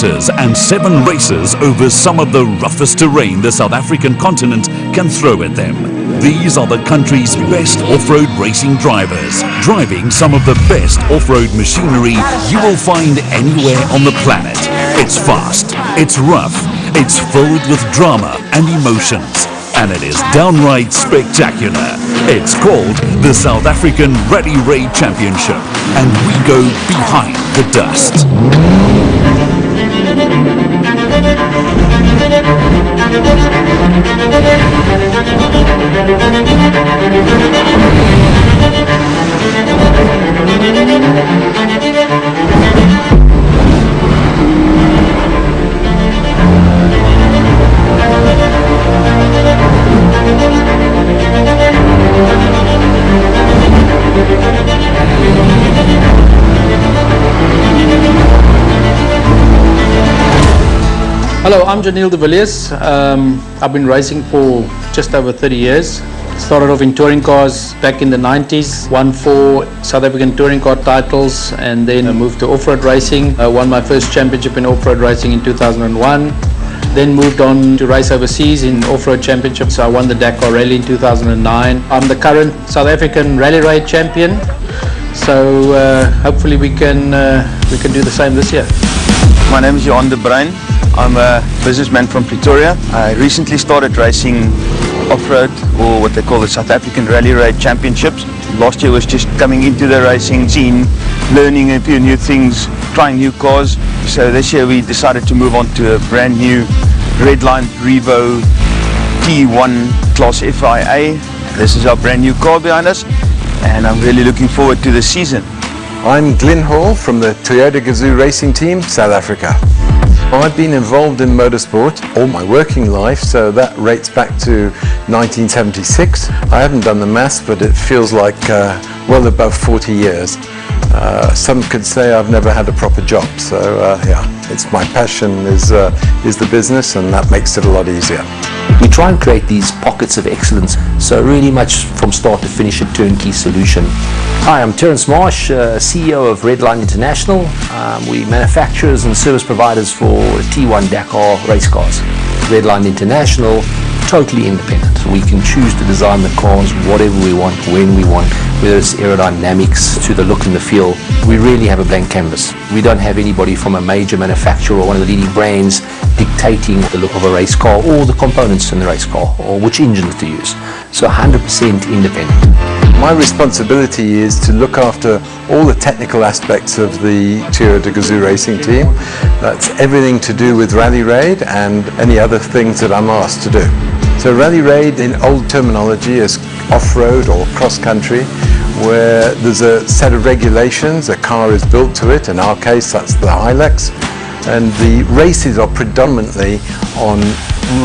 and 7 races over some of the roughest terrain the South African continent can throw at them. These are the country's best off-road racing drivers, driving some of the best off-road machinery you will find anywhere on the planet. It's fast, it's rough, it's filled with drama and emotions, and it is downright spectacular. It's called the South African Rally Raid Championship, and we go behind the dust. Hello, I'm Janiel de Villiers. I've been racing for just over 30 years. Started off in touring cars back in the 90s, won 4 South African touring car titles, and then I moved to off-road racing. I won my first championship in off-road racing in 2001. Then moved on to race overseas in off-road championships. So I won the Dakar Rally in 2009. I'm the current South African Rally Raid champion. So hopefully we can do the same this year. My name is Johan de Bruin. I'm a businessman from Pretoria. I recently started racing off-road, or what they call the South African Rally Raid Championships. Last year was just coming into the racing scene, learning a few new things, trying new cars. So this year we decided to move on to a brand new Redline Revo T1 Class FIA. This is our brand new car behind us, and I'm really looking forward to the season. I'm Glyn Hall from the Toyota Gazoo Racing Team, South Africa. I've been involved in motorsport all my working life, so that rates back to 1976. I haven't done the maths, but it feels like well above 40 years. Some could say I've never had a proper job, so yeah, it's my passion is the business, and that makes it a lot easier. We try and create these pockets of excellence, so really much from start to finish a turnkey solution. Hi, I'm Terence Marsh, CEO of Redline International. We manufacturers and service providers for T1 Dakar race cars. Redline International, totally independent. We can choose to design the cars whatever we want, when we want, whether it's aerodynamics to the look and the feel. We really have a blank canvas. We don't have anybody from a major manufacturer or one of the leading brands dictating the look of a race car or the components in the race car or which engines to use. So 100% independent. My responsibility is to look after all the technical aspects of the Toyota Gazoo Racing Team. That's everything to do with Rally Raid and any other things that I'm asked to do. So Rally Raid in old terminology is off-road or cross-country, where there's a set of regulations, a car is built to it. In our case, that's the Hilux, and the races are predominantly on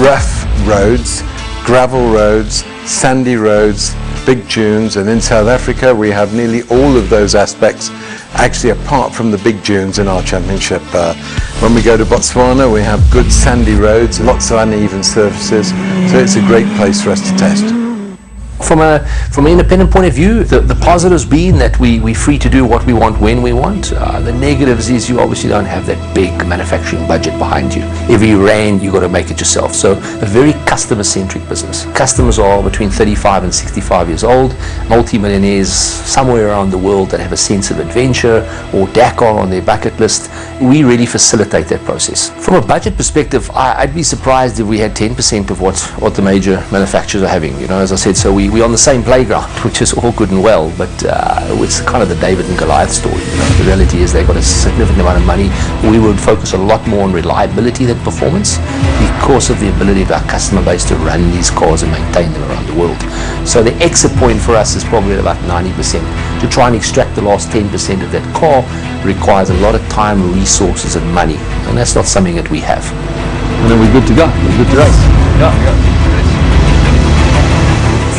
rough roads, gravel roads, sandy roads, big dunes, and in South Africa we have nearly all of those aspects, actually apart from the big dunes in our championship. When we go to Botswana, we have good sandy roads, lots of uneven surfaces, so it's a great place for us to test. From an independent point of view, the positives being that we're free to do what we want when we want. The negatives is you obviously don't have that big manufacturing budget behind you. Every rand you got to make it yourself. So a very customer-centric business. Customers are between 35 and 65 years old, multi-millionaires somewhere around the world that have a sense of adventure or Dakar on their bucket list. We really facilitate that process. From a budget perspective, I'd be surprised if we had 10% of what the major manufacturers are having. You know, as I said, so we're on the same playground, which is all good and well, but it's kind of the David and Goliath story. You know? The reality is they've got a significant amount of money. We would focus a lot more on reliability than performance because of the ability of our customer base to run these cars and maintain them around the world. So the exit point for us is probably at about 90%. To try and extract the last 10% of that car requires a lot of time, resources and money, and that's not something that we have. And then we're good to go. We're good to race. Yeah.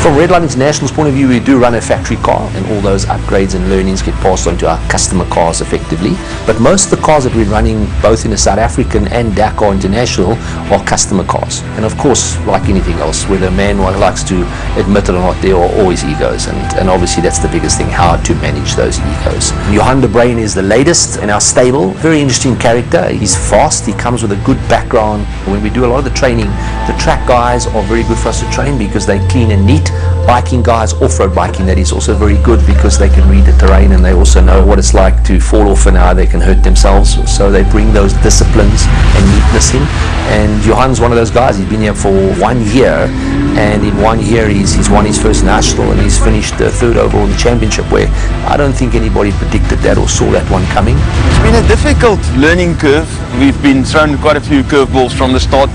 From Redline International's point of view, we do run a factory car, and all those upgrades and learnings get passed on to our customer cars effectively. But most of the cars that we're running, both in the South African and Dakar International, are customer cars. And of course, like anything else, whether a man likes to admit it or not, there are always egos, and obviously that's the biggest thing, how to manage those egos. Johan de Bruin is the latest in our stable. Very interesting character. He's fast. He comes with a good background. When we do a lot of the training, the track guys are very good for us to train because they're clean and neat. Biking guys, off-road biking, that is also very good because they can read the terrain and they also know what it's like to fall off and how they can hurt themselves. So they bring those disciplines and neatness in. And Johan's one of those guys. He's been here for 1 year, and in 1 year he's won his first national and he's finished third overall in the championship, where I don't think anybody predicted that or saw that one coming. It's been a difficult learning curve. We've been thrown quite a few curveballs from the start.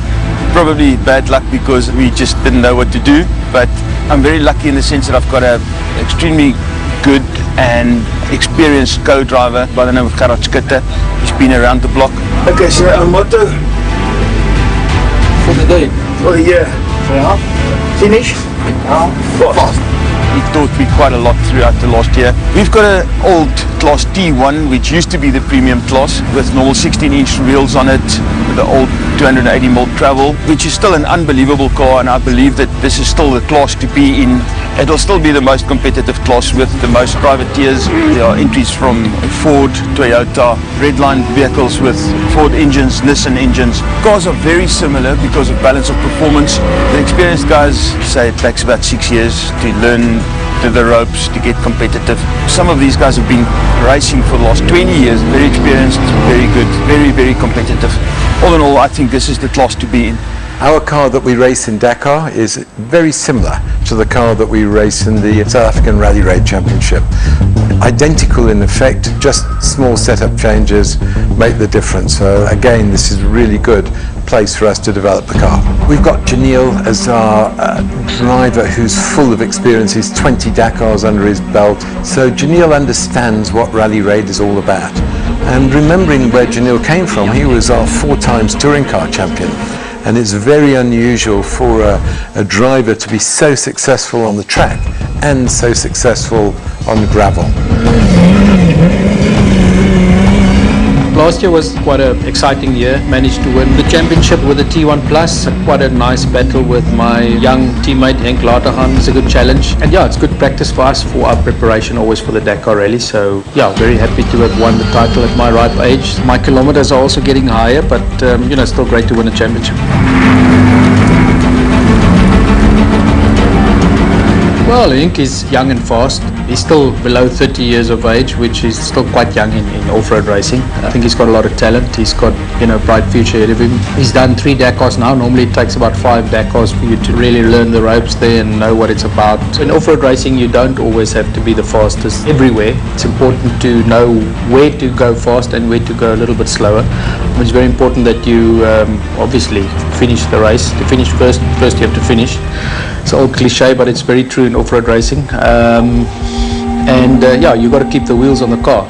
Probably bad luck because we just didn't know what to do, but I'm very lucky in the sense that I've got an extremely good and experienced co-driver by the name of Gerhard Schutte. He's been around the block. Okay, so our motto For the day. for the year. Yeah. Finish. Fast. He taught me quite a lot throughout the last year. We've got an old Class T1, which used to be the premium class, with normal 16-inch wheels on it, with the old 280mm travel, which is still an unbelievable car, and I believe that this is still the class to be in. It'll still be the most competitive class with the most privateers. There are entries from Ford, Toyota, Redline vehicles with Ford engines, Nissan engines. Cars are very similar because of balance of performance. The experienced guys say it takes about 6 years to learn the ropes to get competitive. Some of these guys have been racing for the last 20 years, very experienced, very good, very, very competitive. All in all, I think this is the class to be in. Our car that we race in Dakar is very similar to the car that we race in the South African Rally Raid Championship. Identical in effect, just small setup changes make the difference. So again, this is a really good place for us to develop the car. We've got Janil as our driver who's full of experience. He's 20 Dakars under his belt. So Janil understands what Rally Raid is all about. And remembering where Janil came from, he was our 4 times touring car champion. And it's very unusual for a driver to be so successful on the track and so successful on gravel. Last year was quite an exciting year. Managed to win the championship with the T1 Plus. Quite a nice battle with my young teammate Henk Laterhan. It's a good challenge. And yeah, it's good practice for us for our preparation always for the Dakar Rally. So yeah, very happy to have won the title at my ripe age. My kilometers are also getting higher, but you know, still great to win a championship. Well, Henk is young and fast. He's still below 30 years of age, which is still quite young in off-road racing. I think he's got a lot of talent. He's got, you know, a bright future ahead of him. He's done 3 Dakars now. Normally it takes about 5 Dakars for you to really learn the ropes there and know what it's about. In off-road racing, you don't always have to be the fastest everywhere. It's important to know where to go fast and where to go a little bit slower. It's very important that you obviously finish the race. To finish first you have to finish. It's an old cliche, but it's very true in off-road racing. Yeah, you got to keep the wheels on the car.